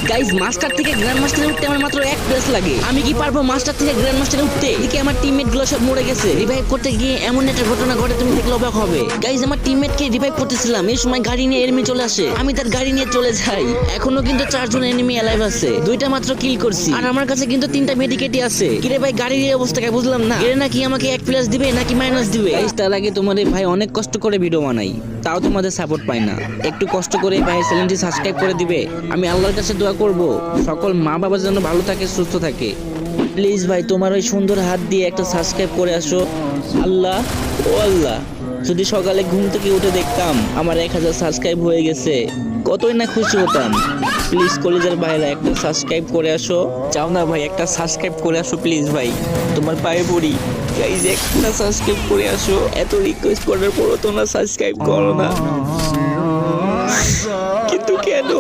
Guys master থেকে grand মাস্টারে উঠতে আমার মাত্র 1 প্লেস লাগে। আমি কি পারবো মাস্টার থেকে গ্র্যান্ড মাস্টারে উঠতে? এদিকে আমার টিমমেট গুলো সব মরে গেছে। রিভাইভ করতে গিয়ে এমন একটা ঘটনা ঘটে তুমি দেখলে অবাক হবে। গাইজ আমার টিমমেট কে রিভাইভ করতেছিলাম, এই সময় গাড়ি নিয়ে এনিমি চলে আসে। আমি তার গাড়ি নিয়ে চলে যাই। এখনো কিন্তু 4 জন এনিমি অ্যালাইভ আছে, 2টা মাত্র কিল করছি। আর আমার কাছে কিন্তু 3টা মেডিকেটই আছে। কিরে ভাই গাড়ির এই অবস্থা কে বুঝলাম না। এর নাকি আমাকে 1 প্লাস দিবে নাকি মাইনাস দিবে? গাইজ তার আগে তোমাদের ভাই অনেক কষ্ট করে ভিডিও বানাই, তাও তোমাদের সাপোর্ট পাই না। একটু কষ্ট করে ভাই চ্যানেলটি সাবস্ক্রাইব করে দিবে। আমি আল্লাহর কাছে দোয়া করব সকল মা বাবা যেন ভালো থাকে, সুস্থ থাকে। প্লিজ ভাই তোমার ওই সুন্দর হাত দিয়ে একটা সাবস্ক্রাইব করে আসো। আল্লাহ ও আল্লাহ, যদি সকালে ঘুম থেকে উঠে দেখতাম আমার 1000 সাবস্ক্রাইব হয়ে গেছে, কতই না খুশি হতাম। প্লিজ কলেজের ভাইরা একটা সাবস্ক্রাইব করে আসো। চাও না ভাই একটা সাবস্ক্রাইব করে আসো প্লিজ ভাই, তোমার পায়ে পড়ি। গাইজ একটা সাবস্ক্রাইব করে আসো। এত রিকোয়েস্ট করার পরও তোমরা সাবস্ক্রাইব করো না, কিন্তু কেন?